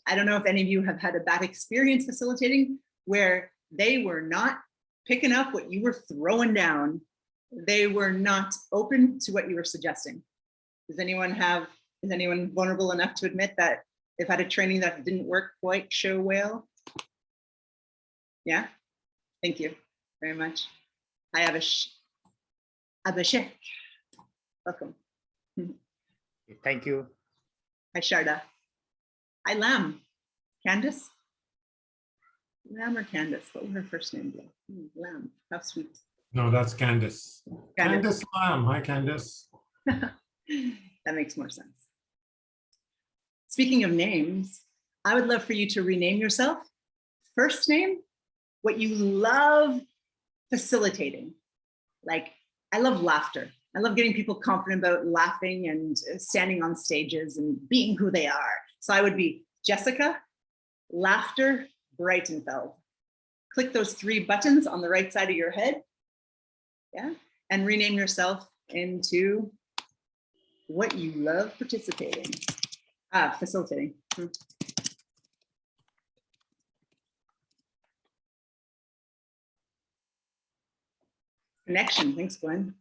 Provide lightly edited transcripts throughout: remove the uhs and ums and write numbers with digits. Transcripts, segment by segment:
I don't know if any of you have had a bad experience facilitating where they were not picking up what you were throwing down. They were not open to what you were suggesting. Is anyone vulnerable enough to admit that they've had a training that didn't work quite so well? Yeah, thank you very much. Hi, Abhishek. Welcome. Thank you. Hi, Sharda. Hi, Lam. Candace? Lam or Candace? What was her first name? Lam. How sweet. No, that's Candace. Candace Lam. Hi, Candace. That makes more sense. Speaking of names, I would love for you to rename yourself. First name, what you love facilitating. Like, I love laughter. I love getting people confident about laughing and standing on stages and being who they are. So I would be Jessica, Laughter, Breitenfeld. Click those 3 buttons on the right side of your head. Yeah, and rename yourself into what you love facilitating. Connection, thanks, Gwen.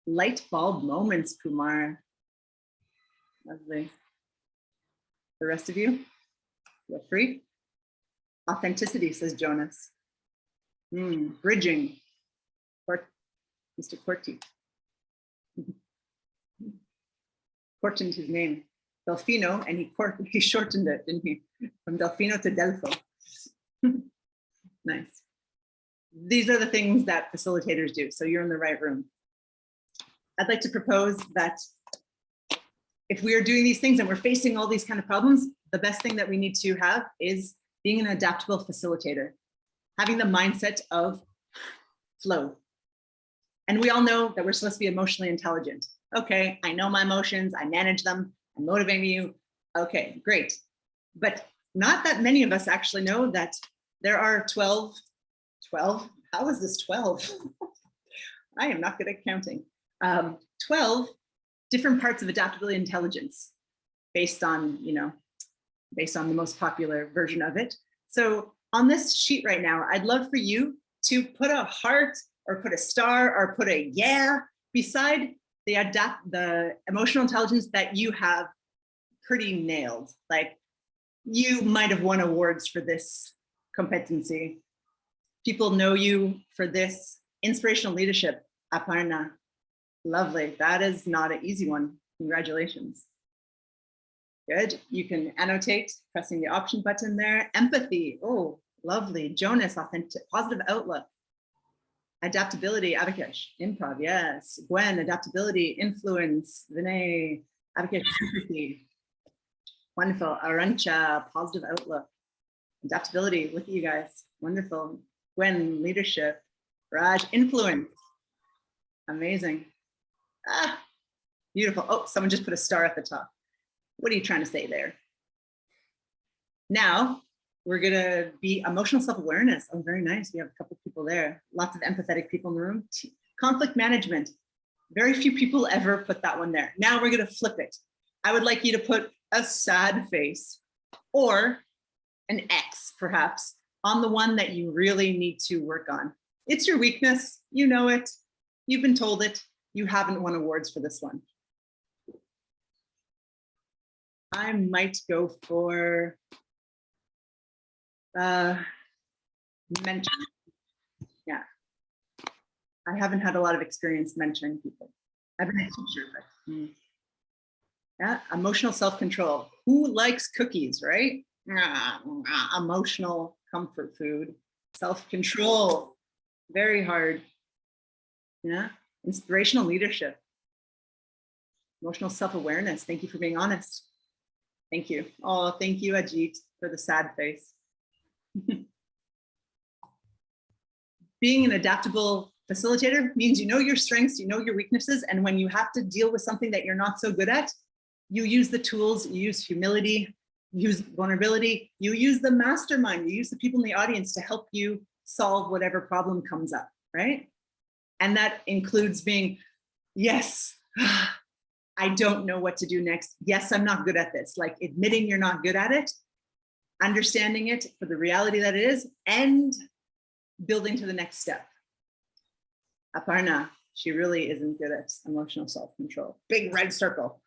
Light bulb moments, Kumar. Lovely. The rest of you, feel free. Authenticity, says Jonas. Bridging, Mr. Corti. Shortened his name, Delfino, and he shortened it, didn't he? From Delfino to Delfo. Nice. These are the things that facilitators do, so you're in the right room. I'd like to propose that if we are doing these things and we're facing all these kind of problems, the best thing that we need to have is being an adaptable facilitator, having the mindset of flow. And we all know that we're supposed to be emotionally intelligent. Okay, I know my emotions, I manage them, I'm motivating you. Okay, great. But not that many of us actually know that there are 12, how is this 12? I am not good at counting. 12 different parts of adaptability intelligence based on, based on the most popular version of it. So on this sheet right now, I'd love for you to put a heart or put a star or put a yeah beside the emotional intelligence that you have pretty nailed. Like, you might have won awards for this competency. People know you for this. Inspirational leadership, Aparna. Lovely. That is not an easy one. Congratulations. Good. You can annotate, pressing the option button there. Empathy. Oh, lovely. Jonas, authentic, positive outlook. Adaptability, Avikash. Improv, yes. Gwen, adaptability, influence. Vinay, Avikash, empathy. Wonderful. Arancha, positive outlook. Adaptability, look at you guys. Wonderful. Gwen, leadership. Raj, influence. Amazing. Ah, beautiful. Oh, someone just put a star at the top. What are you trying to say there? Now, we're gonna be emotional self-awareness. Oh, very nice. We have a couple people there. Lots of empathetic people in the room. Conflict management. Very few people ever put that one there. Now we're gonna flip it. I would like you to put a sad face or an X, perhaps, on the one that you really need to work on. It's your weakness. You know it. You've been told it. You haven't won awards for this one. I might go for mentoring. Yeah. I haven't had a lot of experience mentoring people. I've been a teacher, but yeah, emotional self-control. Who likes cookies, right? Emotional comfort food. Self-control, very hard. Yeah. Inspirational leadership. Emotional self-awareness. Thank you for being honest. Thank you. Oh, thank you, Ajit, for the sad face. Being an adaptable facilitator means you know your strengths, you know your weaknesses, and when you have to deal with something that you're not so good at, you use the tools, you use humility, you use vulnerability, you use the mastermind, you use the people in the audience to help you solve whatever problem comes up, right? And that includes being, yes, I don't know what to do next. Yes, I'm not good at this. Like admitting you're not good at it, understanding it for the reality that it is, and building to the next step. Aparna, she really isn't good at emotional self-control. Big red circle.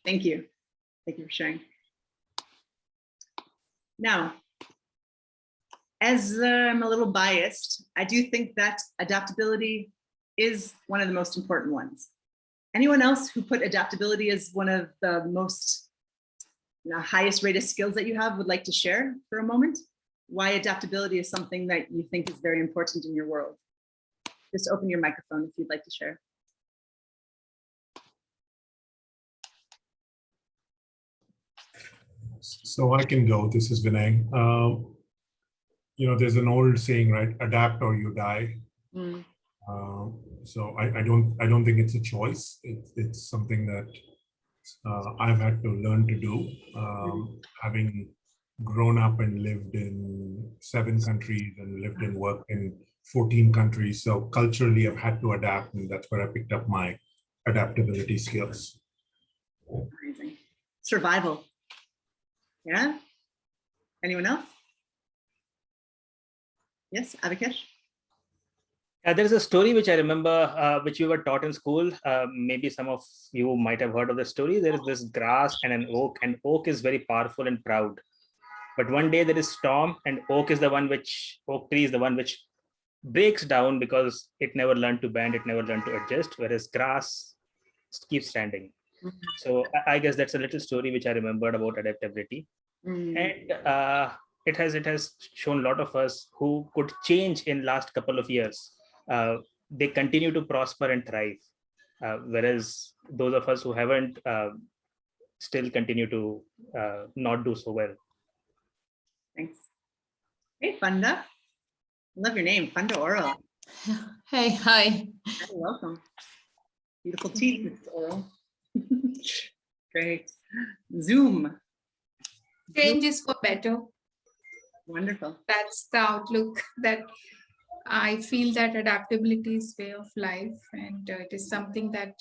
Thank you. Thank you for sharing. Now, as I'm a little biased, I do think that adaptability is one of the most important ones. Anyone else who put adaptability as one of the most highest rated skills that you have would like to share for a moment? Why adaptability is something that you think is very important in your world? Just open your microphone if you'd like to share. So I can go. This is Vinay. There's an old saying, right? Adapt or you die. Mm. So I don't think it's a choice. It's something that I've had to learn to do. Having grown up and lived in 7 countries and lived and worked in 14 countries. So culturally, I've had to adapt, and that's where I picked up my adaptability skills. Amazing. Survival. Yeah? Anyone else? Yes, Avikesh? There's a story which I remember, which we were taught in school. Maybe some of you might have heard of the story. There is this grass and an oak, and oak is very powerful and proud. But one day there is storm, and oak tree is the one which breaks down because it never learned to bend, it never learned to adjust, whereas grass keeps standing. So I guess that's a little story which I remembered about adaptability. And it has shown a lot of us who could change in last couple of years. They continue to prosper and thrive, whereas those of us who haven't still continue to not do so well. Thanks. Hey, Funda. Love your name, Funda Oral. Hey, hi. Hi, welcome. Beautiful teeth, Mrs. Oral. Great. Zoom. Change is for better. Wonderful. That's the outlook that I feel that adaptability is way of life, and it is something that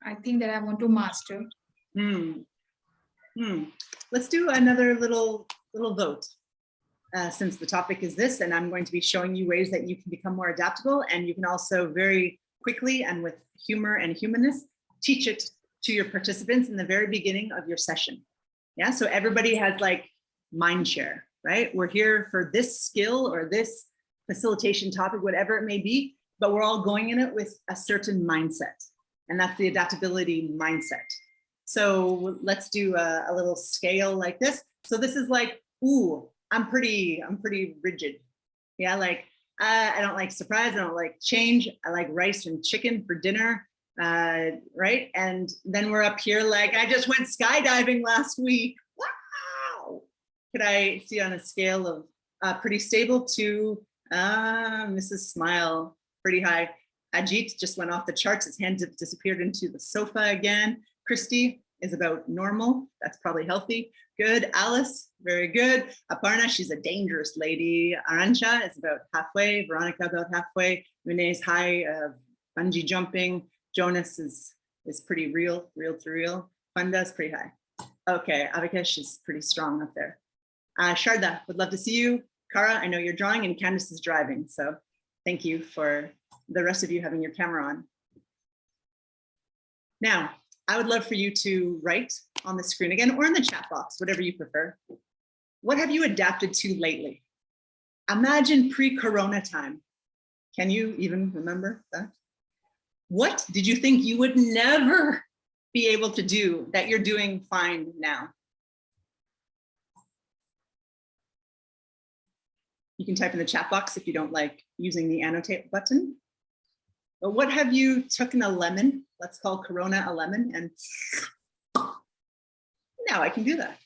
I think that I want to master. Let's do another little vote. Since the topic is this, and I'm going to be showing you ways that you can become more adaptable, and you can also very quickly and with humor and humanness teach it to your participants in the very beginning of your session. Yeah, so everybody has like mind share, right? We're here for this skill or this facilitation topic, whatever it may be, but we're all going in it with a certain mindset, and that's the adaptability mindset. So let's do a little scale like this. So this is like, ooh, I'm pretty rigid. Yeah, like I don't like surprise, I don't like change. I like rice and chicken for dinner, right? And then we're up here like, I just went skydiving last week. Wow! Could I see on a scale of pretty stable to Mrs. Smile, pretty high. Ajit just went off the charts. His hand disappeared into the sofa again. Christy is about normal. That's probably healthy. Good. Alice, very good. Aparna, she's a dangerous lady. Arancha is about halfway. Veronica about halfway. Renee's high, bungee jumping. Jonas is pretty real to real. Funda's pretty high. Okay, Avikesh is pretty strong up there. Sharda, would love to see you. Kara, I know you're drawing, and Candice is driving. So thank you for the rest of you having your camera on. Now, I would love for you to write on the screen again, or in the chat box, whatever you prefer. What have you adapted to lately? Imagine pre-corona time. Can you even remember that? What did you think you would never be able to do that you're doing fine now? You can type in the chat box if you don't like using the annotate button. But what have you taken a lemon? Let's call Corona a lemon, and now I can do that.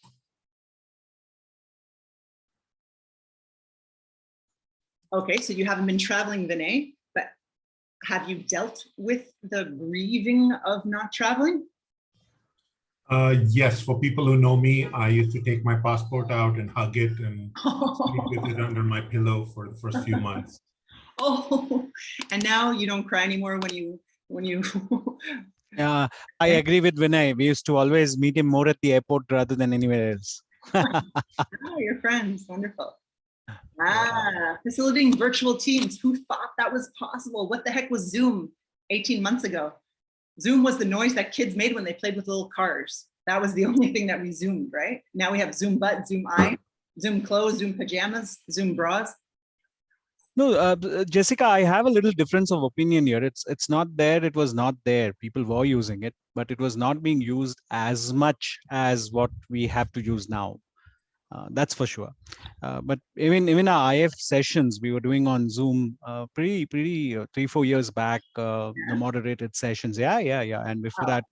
Okay, so you haven't been traveling, Vinay, but have you dealt with the grieving of not traveling? Yes, for people who know me, I used to take my passport out and hug it and sleep with it under my pillow for the first few months. Oh, and now you don't cry anymore when you when you, Yeah, I agree with Vinay. We used to always meet him more at the airport rather than anywhere else. oh, your friends, wonderful. Facilitating virtual teams. Who thought that was possible? What the heck was Zoom 18 months ago? Zoom was the noise that kids made when they played with little cars. That was the only thing that we Zoomed, right? Now we have Zoom butt, Zoom eye, Zoom clothes, Zoom pajamas, Zoom bras. No, Jessica, I have a little difference of opinion here. It's not there. It was not there. People were using it, but it was not being used as much as what we have to use now. That's for sure. But even our IF sessions we were doing on Zoom pretty 3-4 years back, the moderated sessions. Yeah. And before that,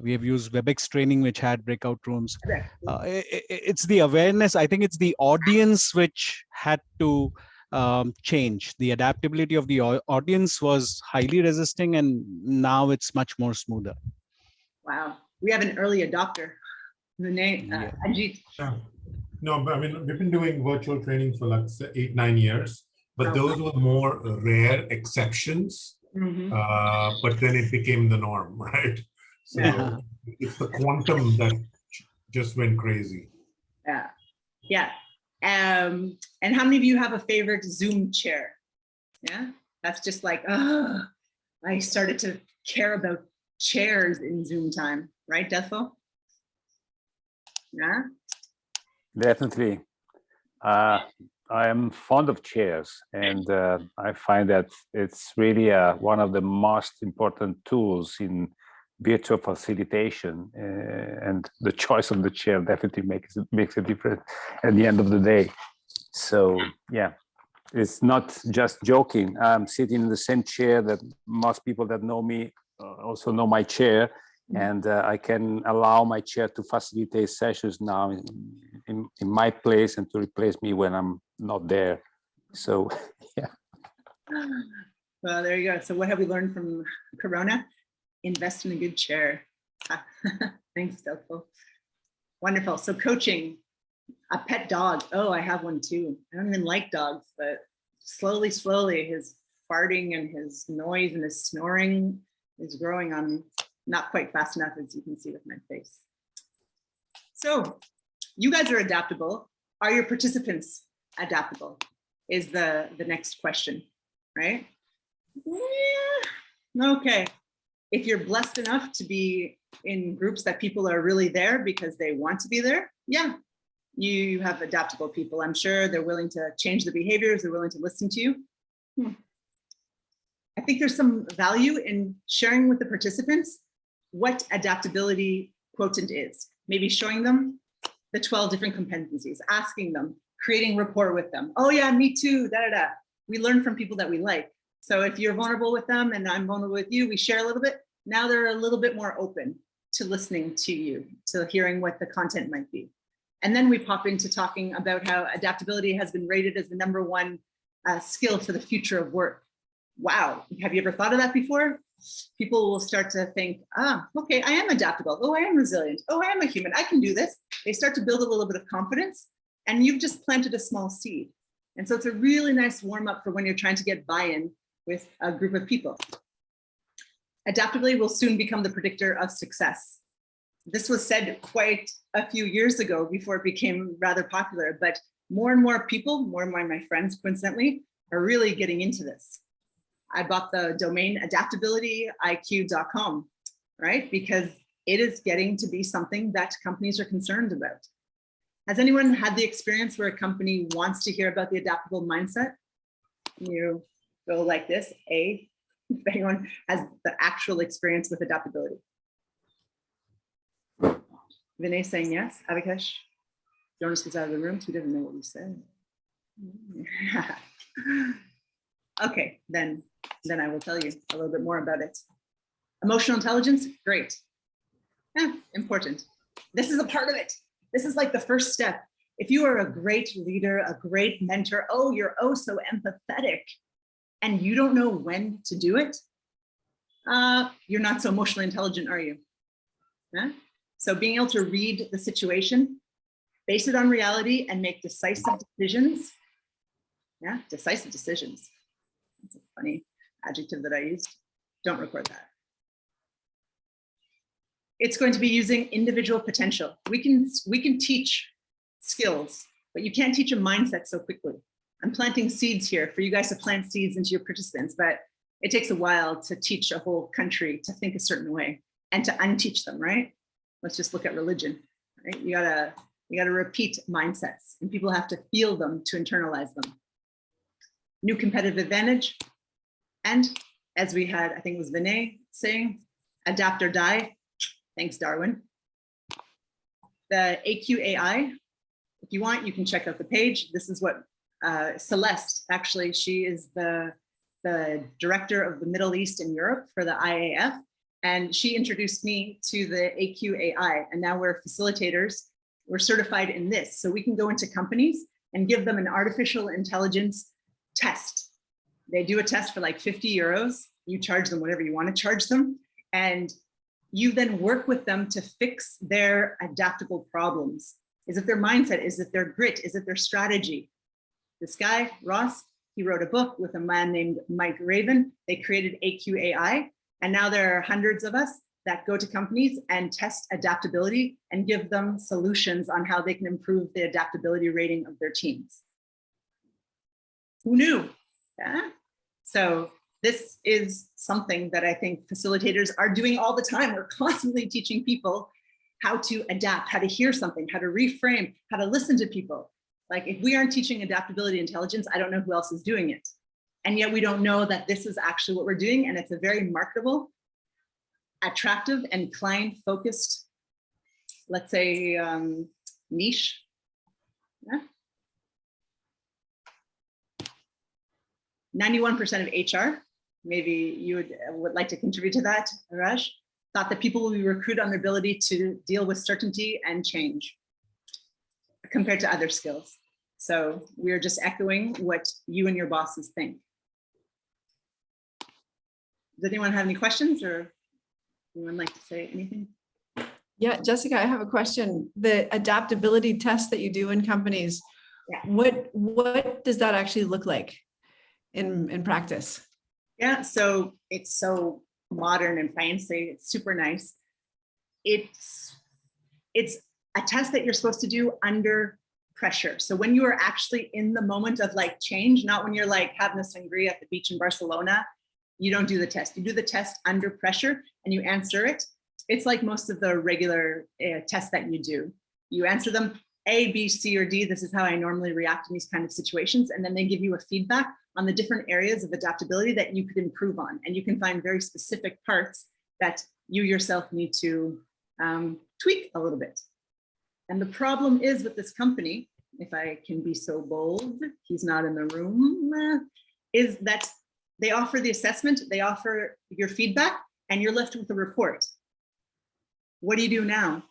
we have used WebEx training, which had breakout rooms. It's the awareness. I think it's the audience which had to change. The adaptability of the audience was highly resisting, and now it's much more smoother. Wow, we have an early adopter. The name Ajit. Yeah. No, but I mean, we've been doing virtual training for like 8-9 years, but those were more rare exceptions. But then it became the norm, right? So it's the quantum that just went crazy. Yeah. And how many of you have a favorite Zoom chair? Yeah, that's just like, I started to care about chairs in Zoom time, right, Defo? Yeah. Definitely. I am fond of chairs, and I find that it's really one of the most important tools in virtual facilitation, and the choice of the chair definitely makes a difference at the end of the day. So yeah, it's not just joking. I'm sitting in the same chair that most people that know me also know my chair, and I can allow my chair to facilitate sessions now in my place and to replace me when I'm not there. So yeah. Well, there you go. So what have we learned from Corona? Invest in a good chair. Thanks, Delpho. Wonderful. So coaching, a pet dog. Oh, I have one too. I don't even like dogs, but slowly, his farting and his noise and his snoring is growing on me. Not quite fast enough, as you can see with my face. So you guys are adaptable. Are your participants adaptable? Is the next question, right? Yeah. Okay. If you're blessed enough to be in groups that people are really there because they want to be there, yeah, you have adaptable people. I'm sure they're willing to change the behaviors, they're willing to listen to you. I think there's some value in sharing with the participants what adaptability quotient is. Maybe showing them the 12 different competencies, asking them, creating rapport with them. Oh yeah, me too, da-da-da. We learn from people that we like. So if you're vulnerable with them and I'm vulnerable with you, we share a little bit. Now they're a little bit more open to listening to you, to hearing what the content might be. And then we pop into talking about how adaptability has been rated as the #1 skill for the future of work. Wow, have you ever thought of that before? People will start to think, okay, I am adaptable. Oh, I am resilient. Oh, I am a human. I can do this. They start to build a little bit of confidence, and you've just planted a small seed. And so it's a really nice warm up for when you're trying to get buy-in with a group of people. Adaptability will soon become the predictor of success. This was said quite a few years ago before it became rather popular, but more and more people, more and more of my friends, coincidentally, are really getting into this. I bought the domain adaptabilityiq.com, right? Because it is getting to be something that companies are concerned about. Has anyone had the experience where a company wants to hear about the adaptable mindset? You go like this, if anyone has the actual experience with adaptability. Vinay saying yes, Avikash. Jonas was out of the room, so he didn't know what we said. Okay, then I will tell you a little bit more about it. Emotional intelligence, great. Yeah, important. This is a part of it. This is like the first step. If you are a great leader, a great mentor, oh, you're oh so empathetic, and you don't know when to do it, you're not so emotionally intelligent, are you? Yeah? So being able to read the situation, base it on reality, and make decisive decisions. Yeah, decisive decisions. That's a funny adjective that I used. Don't record that. It's going to be using individual potential. We can teach skills, but you can't teach a mindset so quickly. I'm planting seeds here for you guys to plant seeds into your participants, but it takes a while to teach a whole country to think a certain way and to unteach them, right? Let's just look at religion, right? You gotta repeat mindsets, and people have to feel them to internalize them. New competitive advantage. And as we had, I think it was Vinay saying, adapt or die. Thanks, Darwin. The AQAI, if you want, you can check out the page. This is what Celeste, actually, she is the director of the Middle East and Europe for the IAF. And she introduced me to the AQAI. And now we're facilitators. We're certified in this. So we can go into companies and give them an artificial intelligence test. They do a test for like 50 euros. You charge them whatever you want to charge them. And you then work with them to fix their adaptable problems. Is it their mindset? Is it their grit? Is it their strategy? This guy, Ross, he wrote a book with a man named Mike Raven. They created AQAI. And now there are hundreds of us that go to companies and test adaptability and give them solutions on how they can improve the adaptability rating of their teams. Who knew? Yeah. So this is something that I think facilitators are doing all the time. We're constantly teaching people how to adapt, how to hear something, how to reframe, how to listen to people. Like if we aren't teaching adaptability intelligence, I don't know who else is doing it. And yet we don't know that this is actually what we're doing. And it's a very marketable, attractive, and client-focused, let's say, niche. Yeah. 91% of HR, maybe you would like to contribute to that, Raj, thought that people will be recruited on their ability to deal with certainty and change compared to other skills. So we're just echoing what you and your bosses think. Does anyone have any questions, or anyone like to say anything? Yeah, Jessica, I have a question. The adaptability test that you do in companies, Yeah. what does that actually look like in practice? Yeah, so it's so modern and fancy. It's super nice. It's a test that you're supposed to do under pressure. So when you are actually in the moment of like change, not when you're like having a sangria at the beach in Barcelona, you don't do the test. You do the test under pressure and you answer it. It's like most of the regular tests that you do. You answer them A, B, C, or D. This is how I normally react in these kind of situations. And then they give you a feedback on the different areas of adaptability that you could improve on. And you can find very specific parts that you yourself need to tweak a little bit. And the problem is with this company, if I can be so bold, he's not in the room, is that they offer the assessment, they offer your feedback, and you're left with a report. What do you do now?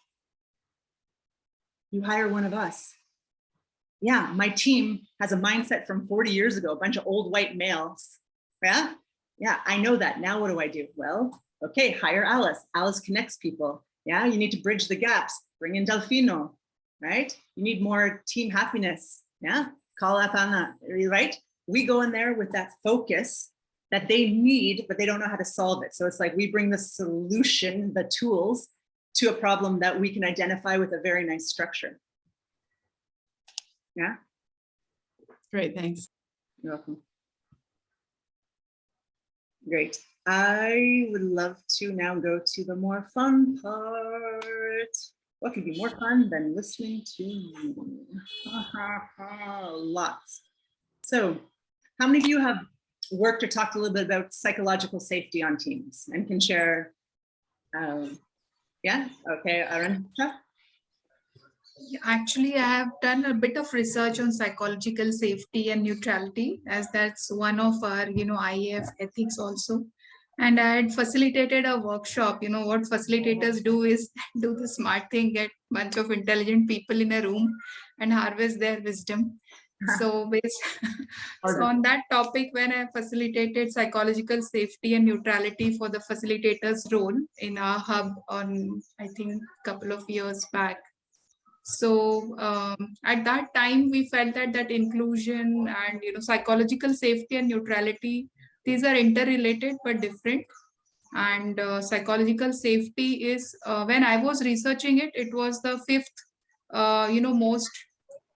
You hire one of us. Yeah, my team has a mindset from 40 years ago, a bunch of old white males. Yeah, I know that. Now what do I do? Well, okay, hire Alice. Alice connects people. Yeah, you need to bridge the gaps. Bring in Delfino, right? You need more team happiness. Yeah, call up Anna, right? We go in there with that focus that they need, but they don't know how to solve it. So it's like we bring the solution, the tools to a problem that we can identify with a very nice structure. Yeah. Great, thanks. You're welcome. Great. I would love to now go to the more fun part. What could be more fun than listening to you? Lots. So how many of you have worked or talked a little bit about psychological safety on teams and can share? Yeah, okay, Aaron. Actually, I have done a bit of research on psychological safety and neutrality, as that's one of our, IAF ethics also. And I had facilitated a workshop. What facilitators do is do the smart thing, get a bunch of intelligent people in a room and harvest their wisdom. So so on that topic, when I facilitated psychological safety and neutrality for the facilitators role in our hub on, I think, a couple of years back. So at that time, we felt that inclusion and psychological safety and neutrality, these are interrelated but different. And psychological safety is, when I was researching it, it was the fifth, most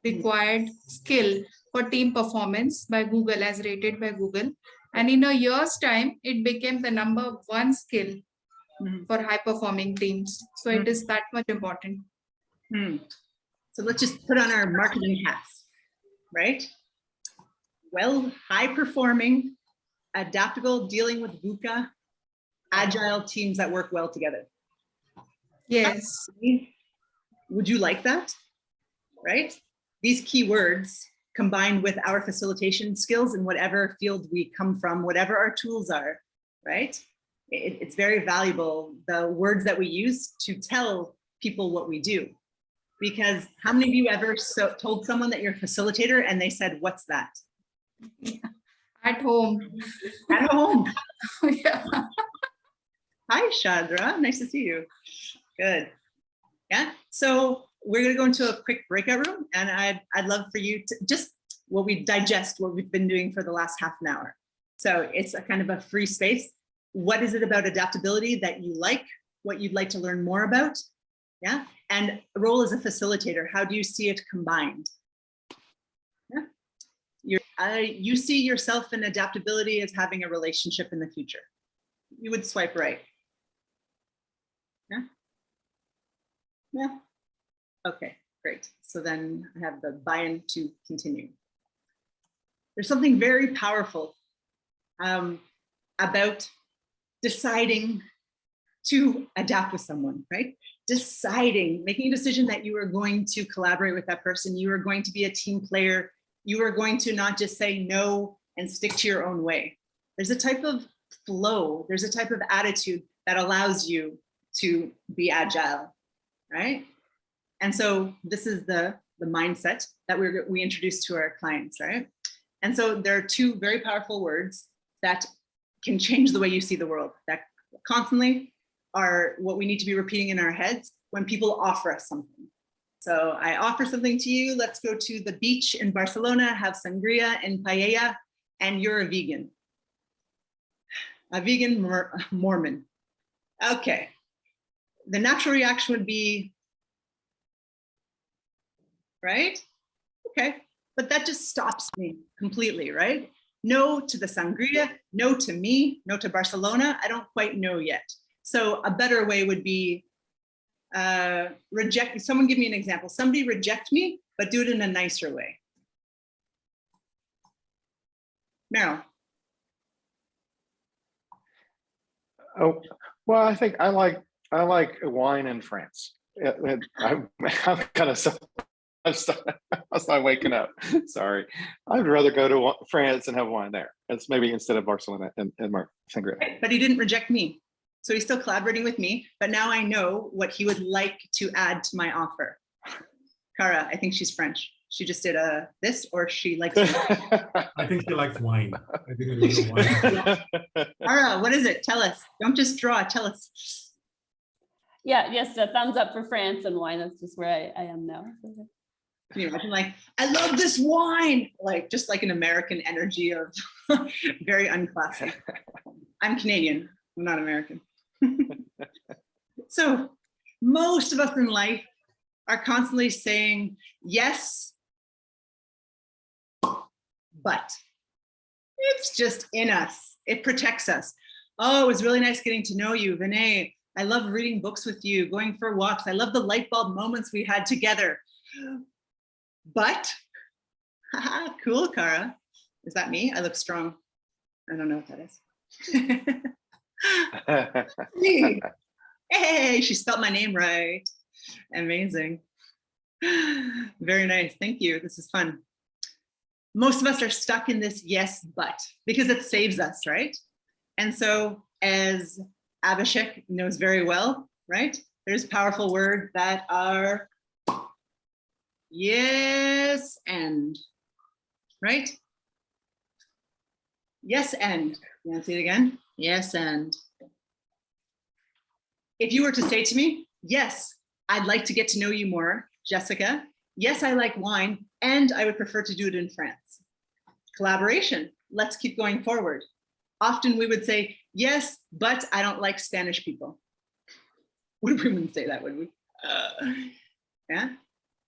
required skill for team performance by Google, as rated by Google. And in a year's time, it became the number one skill for high performing teams. So it is that much important. So let's just put on our marketing hats, right? Well, high performing, adaptable, dealing with VUCA, agile teams that work well together. Yes. Would you like that? Right? These keywords combined with our facilitation skills in whatever field we come from, whatever our tools are, right? It's very valuable, the words that we use to tell people what we do. Because how many of you ever told someone that you're a facilitator and they said, what's that? At home. At home. Yeah. Hi, Shadra. Nice to see you. Good. Yeah. So we're going to go into a quick breakout room, and I'd love for you to just digest what we've been doing for the last half an hour. So it's a kind of a free space. What is it about adaptability that you like? What you'd like to learn more about? Yeah. And role as a facilitator, how do you see it combined? Yeah. You see yourself in adaptability as having a relationship in the future. You would swipe right. Yeah. Yeah. Okay, great. So then I have the buy-in to continue. There's something very powerful about deciding to adapt with someone, right? Deciding, making a decision that you are going to collaborate with that person. You are going to be a team player. You are going to not just say no and stick to your own way. There's a type of flow. There's a type of attitude that allows you to be agile, right? And so this is the mindset that we introduce to our clients, right? And so there are two very powerful words that can change the way you see the world, that constantly are what we need to be repeating in our heads when people offer us something. So I offer something to you. Let's go to the beach in Barcelona, have sangria and paella, and you're a vegan. A vegan Mormon. Okay. The natural reaction would be, right? Okay, but that just stops me completely, right? No to the sangria, no to me, no to Barcelona. I don't quite know yet. So a better way would be reject. Someone give me an example. Somebody reject me, but do it in a nicer way. Meryl. Oh, well, I think I like wine in France. I'm kind of I'm not waking up. Sorry, I'd rather go to France and have wine there. It's maybe instead of Barcelona and sangria. But he didn't reject me, so he's still collaborating with me. But now I know what he would like to add to my offer. Cara, I think she's French. She just did this, or she likes wine. I think she likes wine. I think it was wine. Cara, what is it? Tell us. Don't just draw. Tell us. Yeah, yes, a thumbs up for France and wine. That's just where I am now. Can you imagine, like, I love this wine, like just like an American energy of very unclassy. I'm Canadian, I'm not American. So most of us in life are constantly saying yes, but it's just in us. It protects us. Oh, it was really nice getting to know you, Vinay. I love reading books with you, going for walks. I love the light bulb moments we had together. But, cool, Cara. Is that me? I look strong. I don't know what that is. Hey, she spelled my name right. Amazing. Very nice. Thank you. This is fun. Most of us are stuck in this yes, but, because it saves us, right? And so, as Abhishek knows very well, right? There's powerful words that are yes and, right? Yes and. You want to say it again? Yes and. If you were to say to me, yes, I'd like to get to know you more, Jessica. Yes, I like wine, and I would prefer to do it in France. Collaboration. Let's keep going forward. Often we would say, Yes, but I don't like Spanish people. We wouldn't say that, would we? Yeah.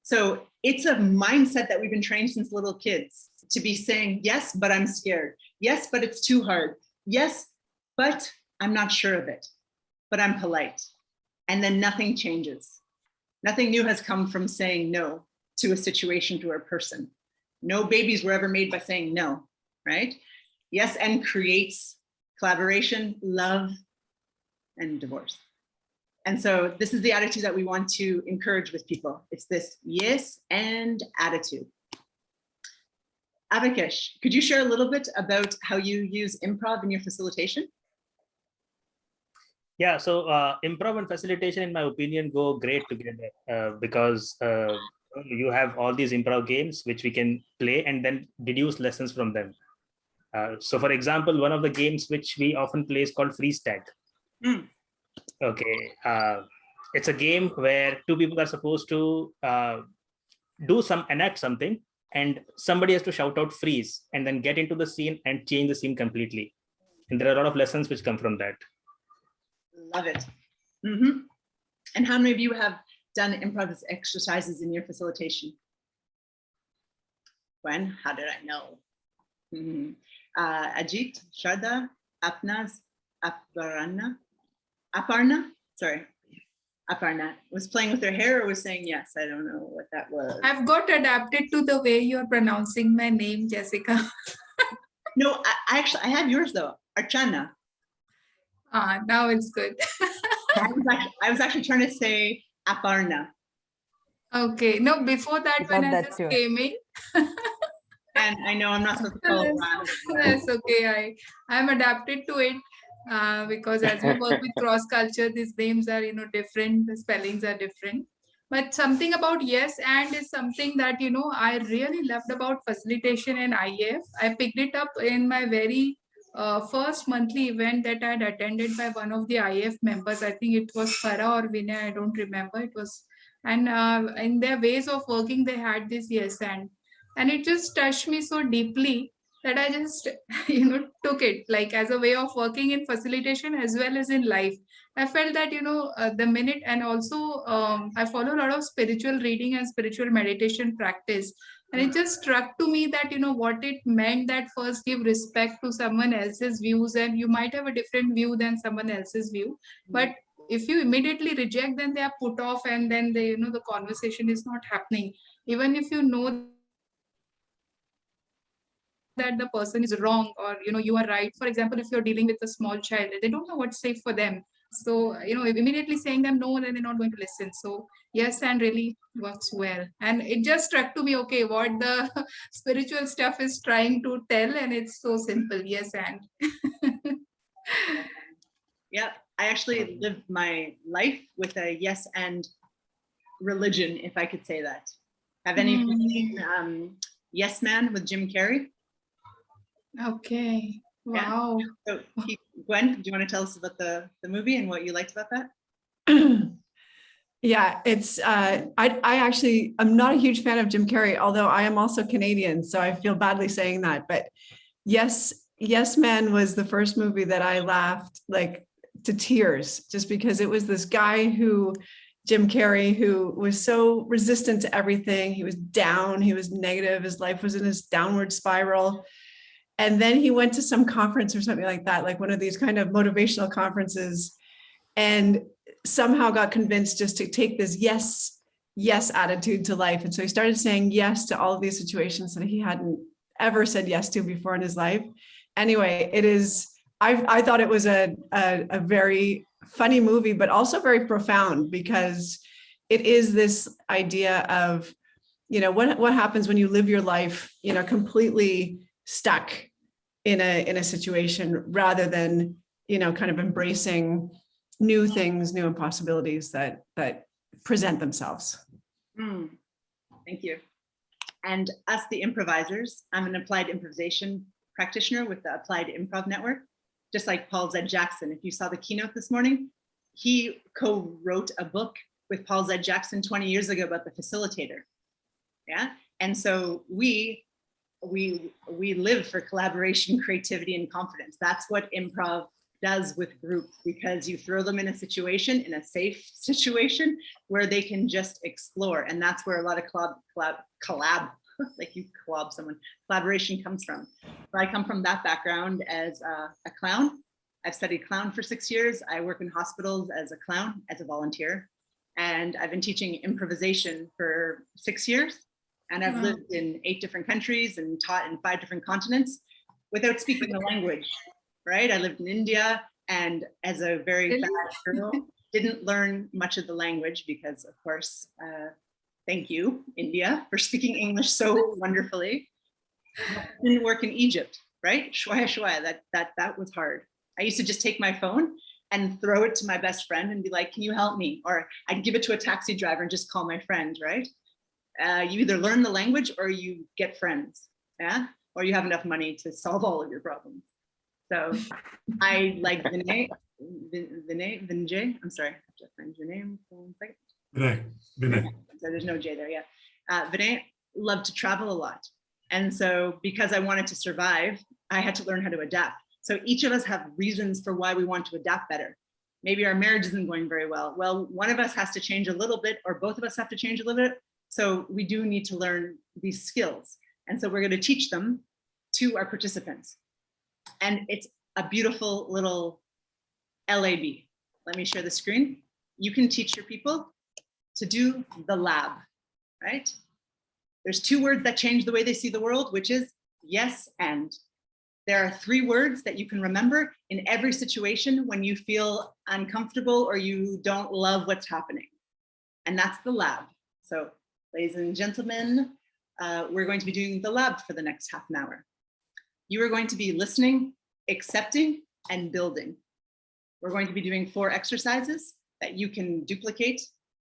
So it's a mindset that we've been trained since little kids to be saying, yes, but I'm scared. Yes, but it's too hard. Yes, but I'm not sure of it, but I'm polite. And then nothing changes. Nothing new has come from saying no to a situation, to a person. No babies were ever made by saying no, right? Yes, and creates collaboration, love, and divorce. And so this is the attitude that we want to encourage with people. It's this yes and attitude. Avikash, could you share a little bit about how you use improv in your facilitation? Yeah, so improv and facilitation, in my opinion, go great together because you have all these improv games which we can play and then deduce lessons from them. So for example, one of the games which we often play is called freeze tag. Okay, it's a game where two people are supposed to enact something, and somebody has to shout out freeze and then get into the scene and change the scene completely. And there are a lot of lessons which come from that. Love it. And how many of you have done improv exercises in your facilitation? When? How did I know? Ajit, Sharda, Apnaz, Aparna, sorry, Aparna was playing with her hair or was saying yes. I don't know what that was. I've got adapted to the way you're pronouncing my name, Jessica. No, I have yours though, Archana. Now it's good. I was actually trying to say Aparna. Okay, no, before that, when I just came in. And I know I'm not supposed to call it. That's okay. I'm adapted to it because as we work with cross culture, these names are different, the spellings are different. But something about yes and is something that I really loved about facilitation and IF. I picked it up in my very first monthly event that I had attended by one of the IF members. I think it was Farah or Vinay, I don't remember. It was, and in their ways of working, they had this yes and it just touched me so deeply that I just took it like as a way of working in facilitation as well as in life. I felt that the minute, and also I follow a lot of spiritual reading and spiritual meditation practice, and it just struck to me that what it meant, that first give respect to someone else's views, and you might have a different view than someone else's view, but if you immediately reject, then they are put off, and then they the conversation is not happening, even if you know that the person is wrong or you are right. For example, if you're dealing with a small child, they don't know what's safe for them, so immediately saying them no, then they're not going to listen. So yes and really works well, and it just struck to me, okay, what the spiritual stuff is trying to tell, and it's so simple. Yes and yeah, I actually lived my life with a yes and religion, if I could say that. Have any of you seen Yes Man with Jim Carrey? Okay. Wow. Yeah. So Gwen, do you want to tell us about the movie and what you liked about that? Yeah, it's I actually, I'm not a huge fan of Jim Carrey, although I am also Canadian, so I feel badly saying that. But Yes Man was the first movie that I laughed like to tears, just because it was this guy Jim Carrey, who was so resistant to everything. He was down, he was negative, his life was in this downward spiral. And then he went to some conference or something like that, like one of these kind of motivational conferences, and somehow got convinced just to take this yes attitude to life. And so he started saying yes to all of these situations that he hadn't ever said yes to before in his life. Anyway, I thought it was a very funny movie, but also very profound, because it is this idea of, what happens when you live your life, completely stuck in a situation, rather than, kind of embracing new things, new possibilities that present themselves. Thank you. And us, the improvisers, I'm an applied improvisation practitioner with the Applied Improv Network, just like Paul Z. Jackson. If you saw the keynote this morning, he co-wrote a book with Paul Z. Jackson 20 years ago about the facilitator. Yeah. And so we live for collaboration, creativity, and confidence. That's what improv does with groups, because you throw them in a situation, in a safe situation, where they can just explore. And that's where a lot of like you collab someone, collaboration comes from. So I come from that background as a clown. I've studied clown for 6 years. I work in hospitals as a clown, as a volunteer. And I've been teaching improvisation for 6 years. And I've lived in 8 different countries and taught in 5 different continents without speaking the language, right? I lived in India, and as a very fast girl, didn't learn much of the language because, of course, thank you, India, for speaking English so wonderfully. Didn't work in Egypt, right? Shwaya shwaya, that was hard. I used to just take my phone and throw it to my best friend and be like, can you help me? Or I'd give it to a taxi driver and just call my friend, right? You either learn the language or you get friends, yeah? Or you have enough money to solve all of your problems. So I like Vinay, I'm sorry, I have to find your name. Vinay. So there's no J there, yeah. Vinay loved to travel a lot. And so because I wanted to survive, I had to learn how to adapt. So each of us have reasons for why we want to adapt better. Maybe our marriage isn't going very well. Well, one of us has to change a little bit, or both of us have to change a little bit. So we do need to learn these skills. And so we're going to teach them to our participants. And it's a beautiful little LAB. Let me share the screen. You can teach your people to do the lab, right? There's 2 words that change the way they see the world, which is yes and. There are 3 words that you can remember in every situation when you feel uncomfortable or you don't love what's happening. And that's the lab. So ladies and gentlemen, we're going to be doing the lab for the next half an hour. You are going to be listening, accepting, and building. We're going to be doing 4 exercises that you can duplicate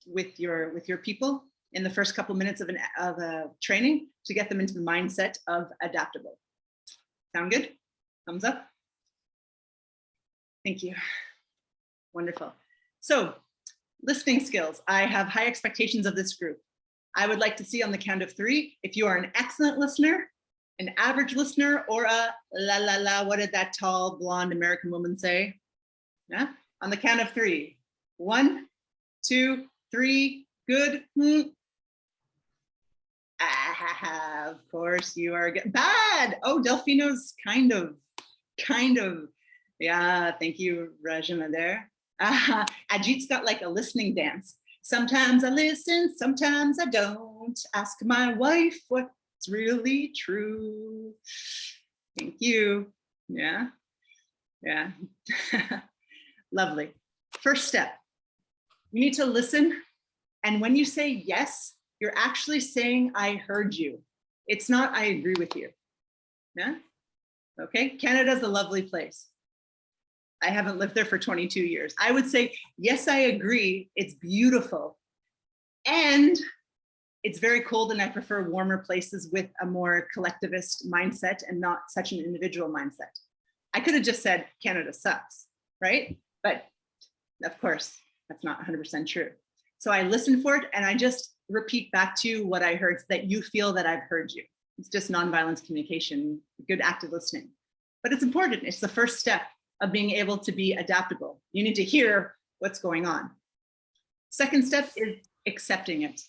with your people in the first couple minutes of a training to get them into the mindset of adaptable. Sound good? Thumbs up. Thank you. Wonderful. So, listening skills. I have high expectations of this group. I would like to see on the count of 3, if you are an excellent listener, an average listener, or a la la la, what did that tall blonde American woman say? Yeah, on the count of 3. 1, 2, 3, good. Of course you are good. Bad. Oh, Delfino's kind of. Yeah, thank you, Rajana there. Ajit's got like a listening dance. Sometimes I listen, sometimes I don't. Ask my wife what's really true. Thank you. Yeah. Lovely. First step, you need to listen. And when you say yes, you're actually saying, I heard you. It's not, I agree with you. Yeah. Okay. Canada's a lovely place. I haven't lived there for 22 years. I would say, yes, I agree. It's beautiful. And it's very cold, and I prefer warmer places with a more collectivist mindset and not such an individual mindset. I could have just said Canada sucks, right? But of course, that's not 100% true. So I listen for it and I just repeat back to you what I heard so that you feel that I've heard you. It's just nonviolence communication, good active listening. But it's important. It's the first step of being able to be adaptable. You need to hear what's going on. Second step is accepting it.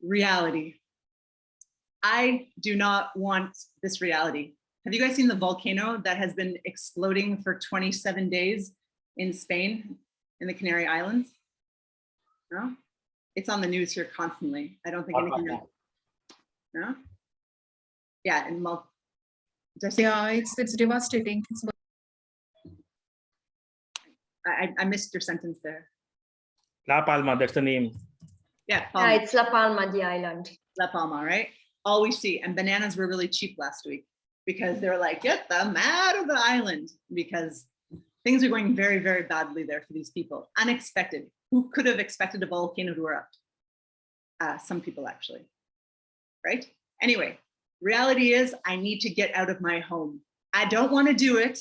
Reality. I do not want this reality. Have you guys seen the volcano that has been exploding for 27 days in Spain, in the Canary Islands? No? It's on the news here constantly. I don't think anything else. No? Yeah, and yeah, it's devastating. I missed your sentence there. La Palma, that's the name. Yeah, Palma. Yeah, it's La Palma, the island. La Palma, right? All we see, and bananas were really cheap last week because they were like, get them out of the island, because things are going very, very badly there for these people. Unexpected. Who could have expected a volcano to erupt? Some people actually, right? Anyway, reality is I need to get out of my home. I don't want to do it,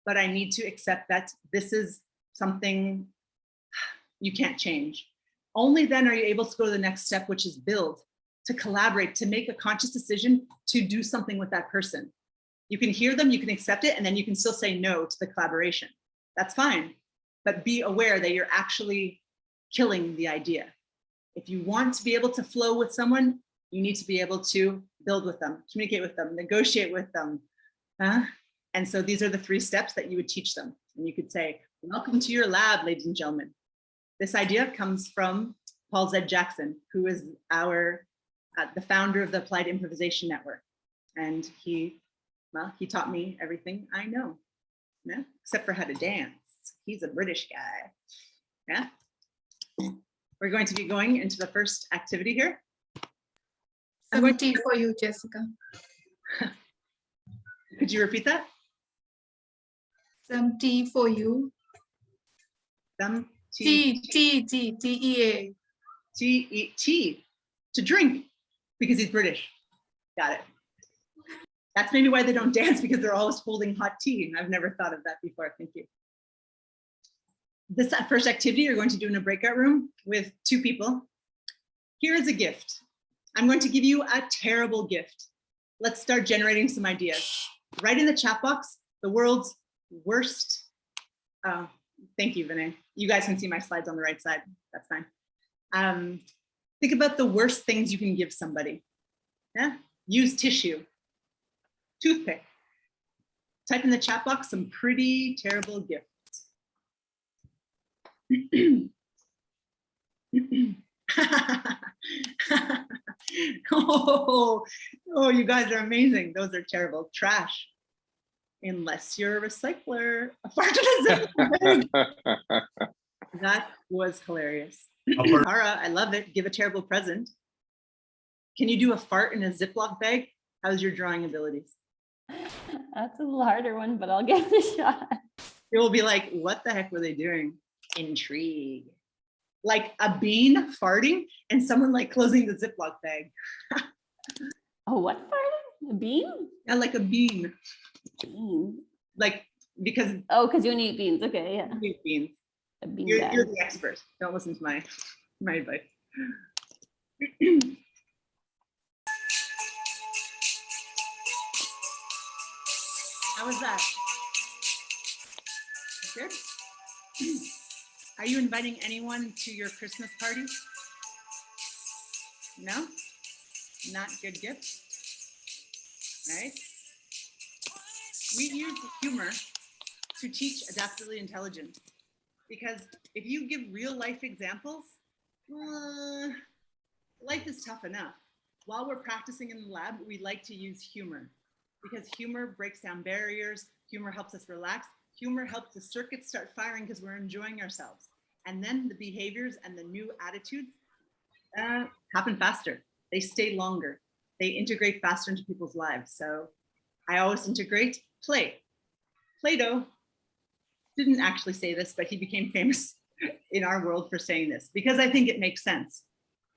but I need to accept that this is something you can't change. Only then are you able to go to the next step, which is build, to collaborate, to make a conscious decision to do something with that person. You can hear them, you can accept it, and then you can still say no to the collaboration. That's fine. But be aware that you're actually killing the idea. If you want to be able to flow with someone, you need to be able to build with them, communicate with them, negotiate with them. And so these are the 3 steps that you would teach them. And you could say, welcome to your lab, ladies and gentlemen. This idea comes from Paul Z. Jackson, who is the founder of the Applied Improvisation Network. And he taught me everything I know, except for how to dance. He's a British guy. Yeah. We're going to be going into the first activity here. Some tea for you, Jessica. Could you repeat that? Some tea for you. Some Tea, T-E-A. tea to drink because he's British. Got it. That's maybe why they don't dance, because they're always holding hot tea. I've never thought of that before. Thank you. This first activity you're going to do in a breakout room with 2 people. Here is a gift. I'm going to give you a terrible gift. Let's start generating some ideas. Write in the chat box the world's worst. Thank you, Vinay. You guys can see my slides on the right side. That's fine. Think about the worst things you can give somebody. Yeah? Use tissue, toothpick. Type in the chat box some pretty terrible gifts. Oh, you guys are amazing. Those are terrible. Trash. Unless you're a recycler. A fart in a Ziploc bag. That was hilarious. Tara, I love it. Give a terrible present. Can you do a fart in a Ziploc bag? How's your drawing abilities? That's a little harder one, but I'll give it a shot. It will be like, what the heck were they doing? Intrigue. Like a bean farting and someone like closing the Ziploc bag. Oh, what farting? A bean? Yeah, like a bean. Bean. Like, because Oh, because you eat beans. Okay, yeah. you eat beans. A bean You're bag. the expert. Don't listen to my advice. How was that? Good? Are you inviting anyone to your Christmas party? No? Not good gifts? Right? We use humor to teach adaptability intelligence, because if you give real life examples, life is tough enough. While we're practicing in the lab, we like to use humor, because humor breaks down barriers, humor helps us relax, humor helps the circuits start firing because we're enjoying ourselves. And then the behaviors and the new attitudes happen faster. They stay longer. They integrate faster into people's lives. So I always integrate play. Plato didn't actually say this, but he became famous in our world for saying this, because I think it makes sense.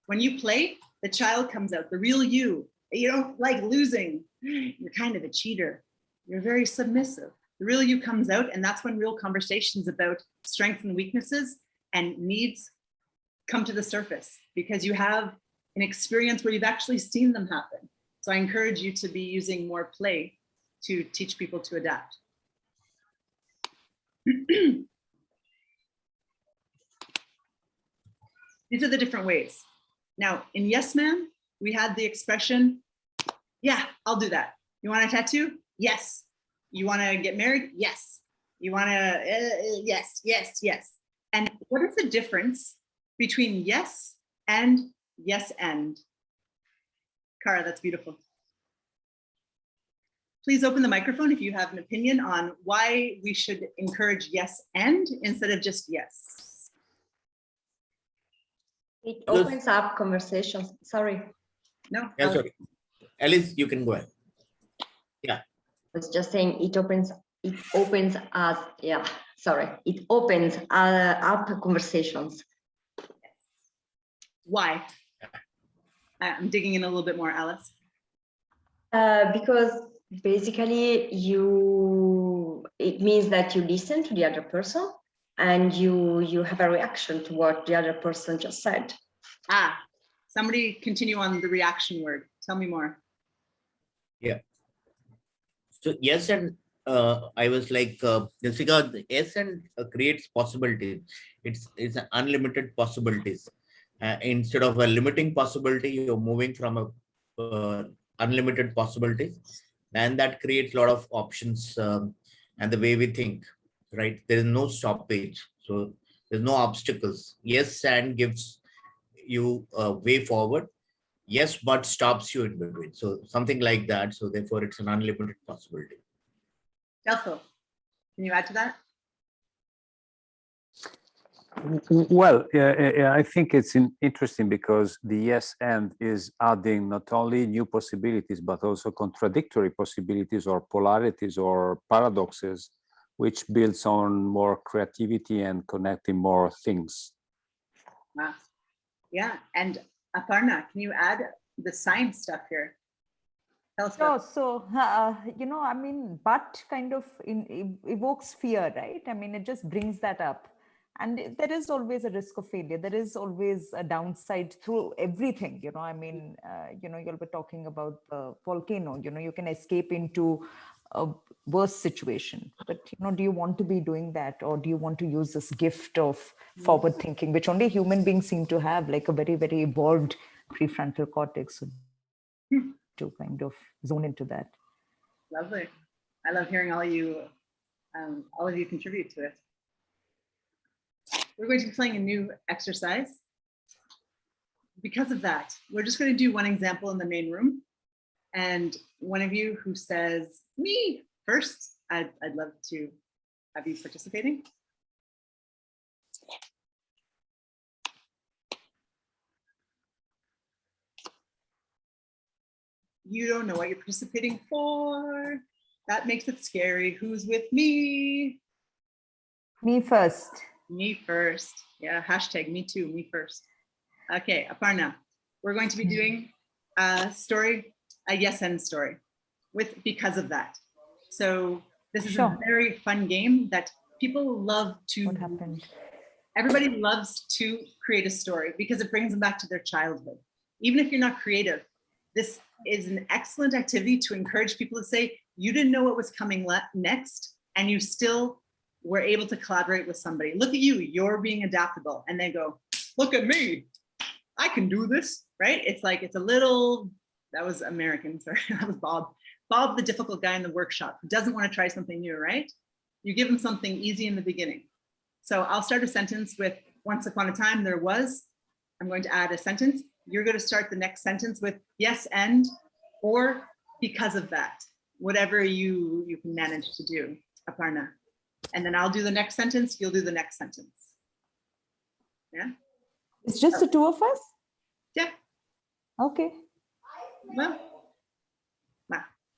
When you play, the child comes out, the real you. You don't like losing. You're kind of a cheater. You're very submissive. The real you comes out, and that's when real conversations about strengths and weaknesses and needs come to the surface, because you have an experience where you've actually seen them happen. So I encourage you to be using more play to teach people to adapt. These are the different ways. Now, in Yes Man, we had the expression, yeah, I'll do that. You want a tattoo? Yes. You want to get married? Yes. You want to, yes, yes, yes. And what is the difference between yes and yes and? Cara, that's beautiful. Please open the microphone if you have an opinion on why we should encourage yes and instead of just yes. It opens up conversations. Sorry. No. Yeah, sorry. Alice, you can go ahead. Yeah. I was just saying it opens us, yeah, sorry. It opens up conversations. Why? I'm digging in a little bit more, Alice. Because basically it means that you listen to the other person and you have a reaction to what the other person just said. Somebody continue on the reaction word. Tell me more. Yeah. So yes and I was like, Jessica, the yes and creates possibilities. It's an unlimited possibilities. Instead of a limiting possibility, you're moving from a unlimited possibilities, and that creates a lot of options, and the way we think, right? There is no stoppage, so there's no obstacles. Yes and gives you a way forward. Yes, but stops you in between. So something like that. So therefore, it's an unlimited possibility. Delphi, can you add to that? Well, I think it's interesting because the yes and is adding not only new possibilities, but also contradictory possibilities or polarities or paradoxes, which builds on more creativity and connecting more things. Wow. Yeah, and Aparna, can you add the science stuff here? Tell us No, about so, I mean, but kind of evokes fear, right? I mean, it just brings that up. And there is always a risk of failure. There is always a downside through everything, I mean, you'll be talking about the volcano, you can escape into a worse situation. But, do you want to be doing that? Or do you want to use this gift of forward thinking, which only human beings seem to have, like a very, very evolved prefrontal cortex to kind of zone into that. Lovely. I love hearing all of you contribute to it. We're going to be playing a new exercise. Because of that, we're just going to do one example in the main room. And one of you who says me first, I'd love to have you participating. You don't know what you're participating for. That makes it scary. Who's with me? Me first. Me first. Yeah, hashtag me too, me first. Okay, Aparna, we're going to be doing a story, a yes and story with because of that. So this is a very fun game that people love to. What happened? Everybody loves to create a story because it brings them back to their childhood. Even if you're not creative, this is an excellent activity to encourage people to say, you didn't know what was coming next, and you still were able to collaborate with somebody. Look at you, you're being adaptable. And they go, look at me, I can do this, right? It's like, it's a little, that was American, sorry, that was Bob. Bob, the difficult guy in the workshop, who doesn't want to try something new, right? You give him something easy in the beginning. So I'll start a sentence with, once upon a time there was. I'm going to add a sentence. You're going to start the next sentence with yes and, or because of that, whatever you can manage to do, Aparna. And then I'll do the next sentence, you'll do the next sentence. Yeah? It's just the two of us? Yeah. Okay. Well,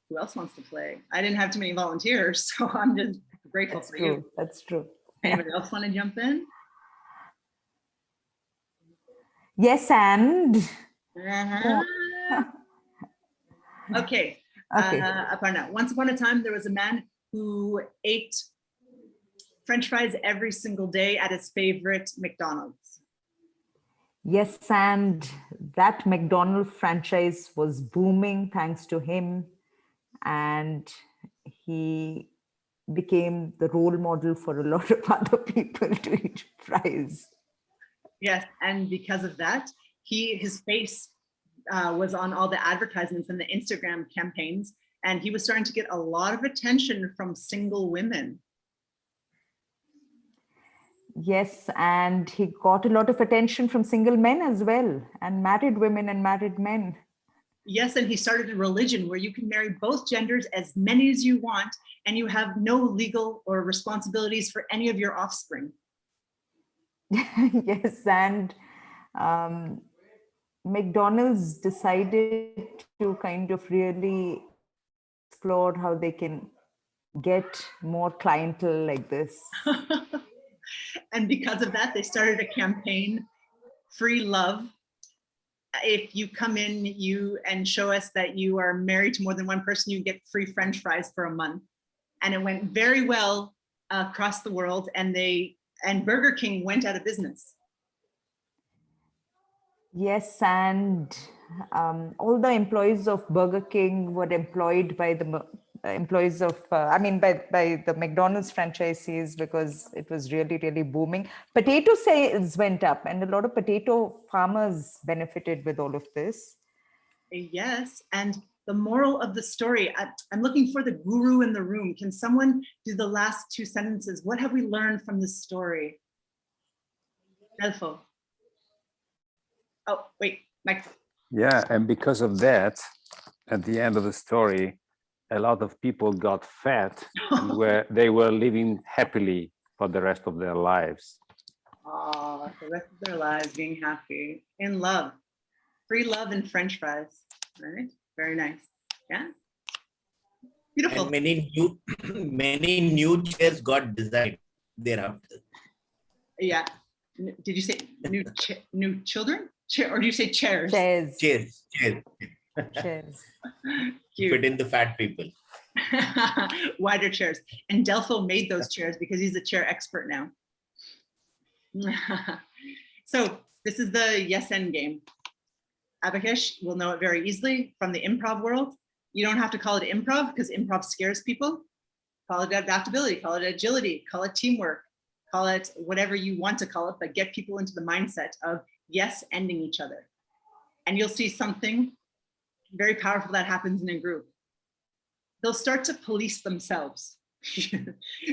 who else wants to play? I didn't have too many volunteers, so I'm just grateful for you. That's true. Anybody else want to jump in? Yes, and. Okay. Aparna, once upon a time, there was a man who ate French fries every single day at his favorite McDonald's. Yes, and that McDonald's franchise was booming thanks to him. And he became the role model for a lot of other people to eat fries. Yes, and because of that, his face was on all the advertisements and the Instagram campaigns, and he was starting to get a lot of attention from single women. Yes, and he got a lot of attention from single men as well, and married women and married men. Yes, and he started a religion where you can marry both genders as many as you want, and you have no legal or responsibilities for any of your offspring. Yes, and McDonald's decided to kind of really explore how they can get more clientele like this. And because of that, they started a campaign, Free Love. If you come in and show us that you are married to more than one person, you get free French fries for a month. And it went very well across the world, and Burger King went out of business. Yes, and all the employees of Burger King were employed by the employees of, I mean, by the McDonald's franchisees, because it was really, really booming. Potato sales went up, and a lot of potato farmers benefited with all of this. Yes, and the moral of the story, I'm looking for the guru in the room. Can someone do the last 2 sentences? What have we learned from this story? Helpful. Oh, wait, Mike. Yeah, and because of that, at the end of the story, a lot of people got fat and they were living happily for the rest of their lives. Oh, the rest of their lives being happy, in love, free love and French fries. All right, very nice. Yeah, beautiful. And many new chairs got designed thereafter. Yeah. Did you say new children? Or do you say chairs? Chairs. Chairs. Chairs. Fit in the fat people. Wider chairs. And Delpho made those chairs because he's a chair expert now. So this is the yes and game. Abhikesh will know it very easily from the improv world. You don't have to call it improv because improv scares people. Call it adaptability, call it agility, call it teamwork, call it whatever you want to call it, but get people into the mindset of yes ending each other. And you'll see something very powerful that happens in a group. They'll start to police themselves.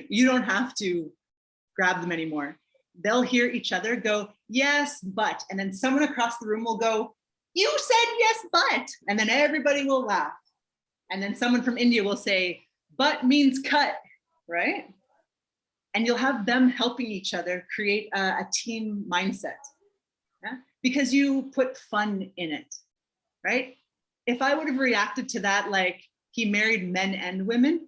You don't have to grab them anymore. They'll hear each other go, yes, but, and then someone across the room will go, you said yes, but, and then everybody will laugh. And then someone from India will say, but means cut, right? And you'll have them helping each other create a team mindset, yeah? Because you put fun in it, right? If I would have reacted to that like he married men and women,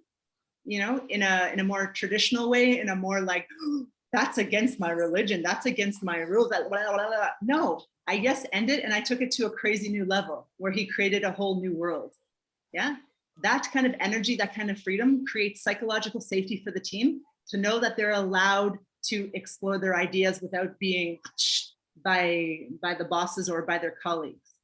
you know, in a more traditional way, in a more like, oh, that's against my religion, that's against my rules, blah, blah, blah, blah. No, I yes ended and I took it to a crazy new level where he created a whole new world, yeah? That kind of energy, that kind of freedom creates psychological safety for the team to know that they're allowed to explore their ideas without being by the bosses or by their colleagues.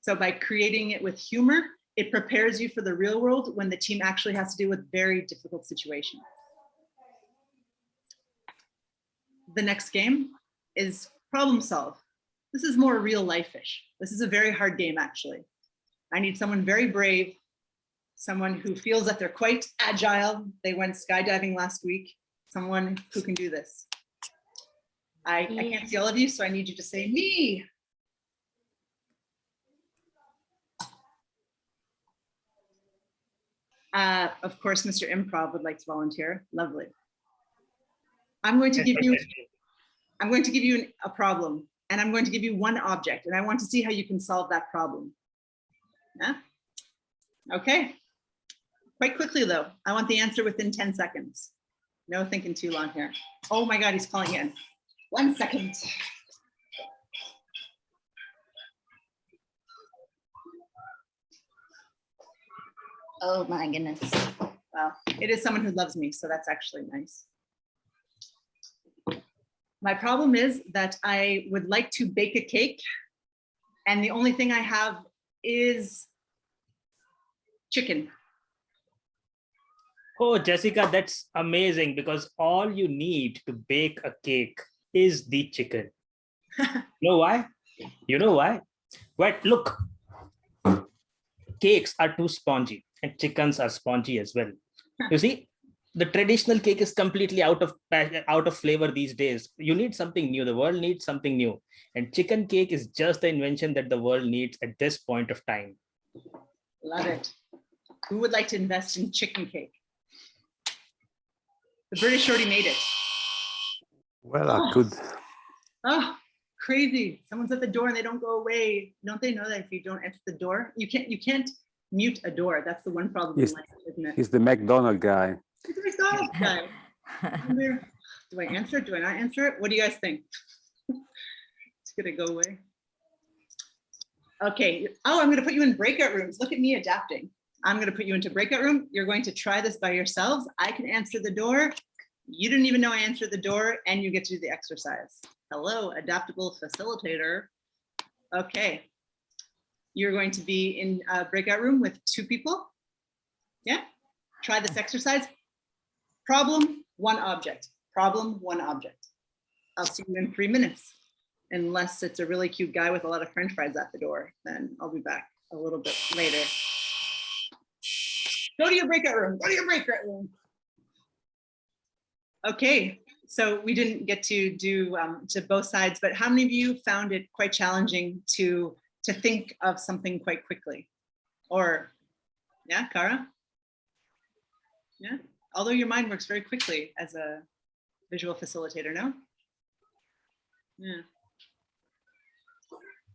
So by creating it with humor, it prepares you for the real world when the team actually has to deal with very difficult situations. The next game is problem solve. This is more real life-ish. This is a very hard game, actually. I need someone very brave, someone who feels that they're quite agile. They went skydiving last week. Someone who can do this. I can't see all of you, so I need you to say me. Of course, Mr. Improv would like to volunteer. Lovely. I'm going to give you a problem, and I'm going to give you one object, and I want to see how you can solve that problem. Yeah? Okay. Quite quickly though, I want the answer within 10 seconds. No thinking too long here. Oh my God, he's calling in. 1 second. Oh my goodness. Well, it is someone who loves me, so that's actually nice. My problem is that I would like to bake a cake, and the only thing I have is chicken. Oh, Jessica, that's amazing because all you need to bake a cake is the chicken. You know why? You know why? But look, cakes are too spongy and chickens are spongy as well. You see, the traditional cake is completely out of flavor these days. You need something new. The world needs something new. And chicken cake is just the invention that the world needs at this point of time. Love it. Who would like to invest in chicken cake? The British already made it. Well, I could. Oh, crazy. Someone's at the door and they don't go away. Don't they know that if you don't answer the door, you can't mute a door. That's the one problem in life, isn't it? He's the McDonald guy. He's the McDonald's guy. Do I answer it? Do I not answer it? What do you guys think? It's gonna go away. Okay. Oh, I'm gonna put you in breakout rooms. Look at me adapting. I'm going to put you into breakout room. You're going to try this by yourselves. I can answer the door. You didn't even know I answered the door, and you get to do the exercise. Hello, adaptable facilitator. Okay. You're going to be in a breakout room with 2 people. Yeah. try this exercise. Problem, one object. Problem, one object. I'll see you in 3 minutes. Unless it's a really cute guy with a lot of French fries at the door, then I'll be back a little bit later. Go to your breakout room. Go to your breakout room. Okay, so we didn't get to do to both sides, but how many of you found it quite challenging to think of something quite quickly? Or, yeah, Kara? Yeah, although your mind works very quickly as a visual facilitator, no? Yeah.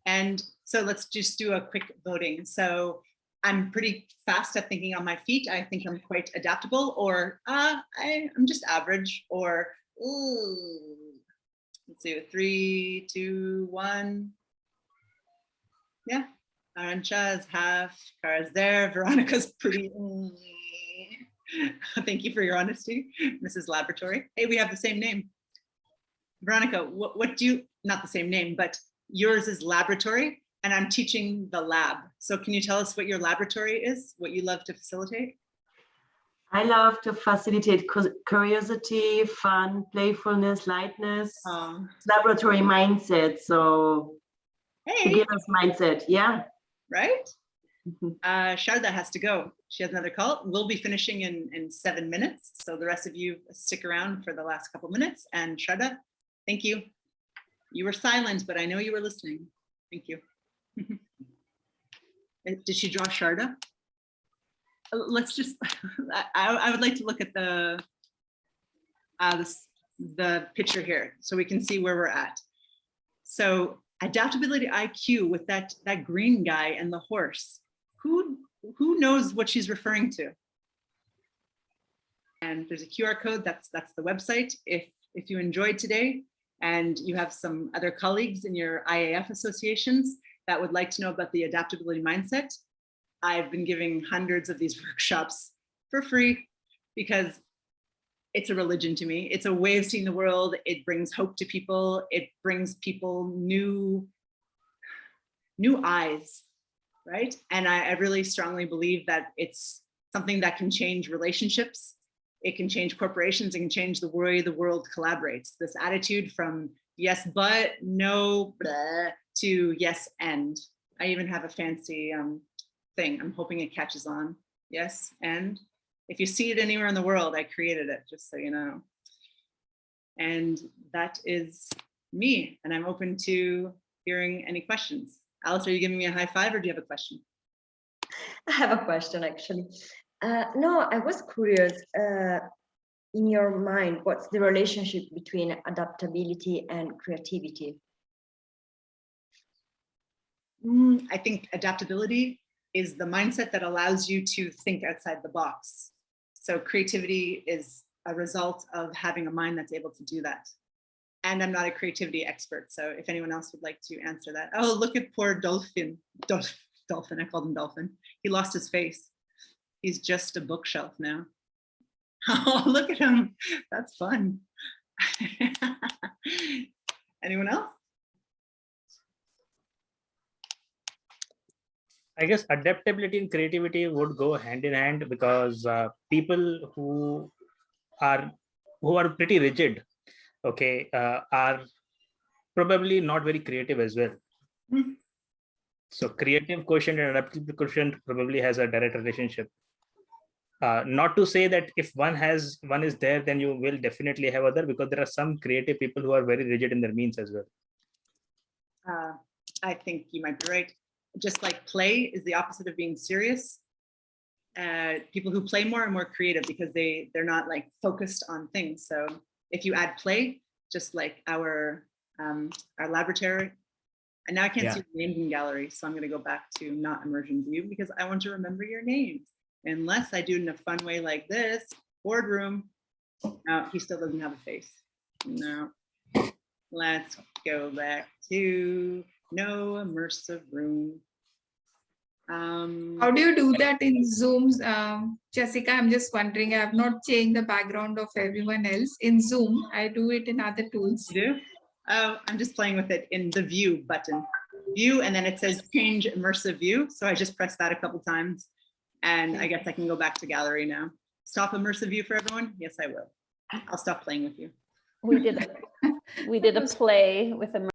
And so let's just do a quick voting. So I'm pretty fast at thinking on my feet. I think I'm quite adaptable, or I'm just average, or ooh. Let's see, 3, 2, 1. Yeah, Arancha is half, Kara's there, Veronica's pretty. Thank you for your honesty, Mrs. Laboratory. Hey, we have the same name. Veronica, what do you, not the same name, but yours is laboratory, and I'm teaching the lab. So can you tell us what your laboratory is, what you love to facilitate? I love to facilitate curiosity, fun, playfulness, lightness, laboratory mindset. So beginner's mindset, yeah. Right? Sharda has to go. She has another call. We'll be finishing in 7 minutes. So the rest of you stick around for the last couple minutes. And Sharda, thank you. You were silent, but I know you were listening. Thank you. Did she draw Sharda? Let's just, I would like to look at the picture here so we can see where we're at. So adaptability IQ with that green guy and the horse. Who knows what she's referring to? And there's a QR code, that's the website. If you enjoyed today and you have some other colleagues in your IAF associations that would like to know about the adaptability mindset, I've been giving hundreds of these workshops for free because it's a religion to me. It's a way of seeing the world. It brings hope to people. It brings people new eyes, right? And I really strongly believe that it's something that can change relationships. It can change corporations. It can change the way the world collaborates. This attitude from yes, but, no, blah, to yes, and. I even have a fancy thing. I'm hoping it catches on. Yes, and. If you see it anywhere in the world, I created it, just so you know. And that is me, and I'm open to hearing any questions. Alice, are you giving me a high five, or do you have a question? I have a question, actually. No, I was curious, in your mind, what's the relationship between adaptability and creativity? I think adaptability is the mindset that allows you to think outside the box. So creativity is a result of having a mind that's able to do that. And I'm not a creativity expert, so if anyone else would like to answer that. Oh, look at poor Dolphin. Dolphin, I called him Dolphin. He lost his face. He's just a bookshelf now. Oh, look at him. That's fun. Anyone else? I guess adaptability and creativity would go hand in hand, because people who are pretty rigid, okay, are probably not very creative as well. Mm-hmm. So creative quotient and adaptable quotient probably has a direct relationship. Not to say that if one is there, then you will definitely have other, because there are some creative people who are very rigid in their means as well. I think you might be right. Just like play is the opposite of being serious. People who play more are more creative because they're not like focused on things. So if you add play, just like our laboratory, and now I can't see the names in gallery, so I'm going to go back to not immersion view because I want to remember your names. Unless I do it in a fun way like this, boardroom. No, he still doesn't have a face. No. Let's go back to no immersive room. How do you do that in Zooms? Jessica, I'm just wondering, I have not changed the background of everyone else. In Zoom, I do it in other tools. You do? Oh, I'm just playing with it in the view button. View, and then it says change immersive view. So I just pressed that a couple times. And I guess I can go back to gallery now. stop immersive view for everyone? Yes, I will. I'll stop playing with you. We did a play with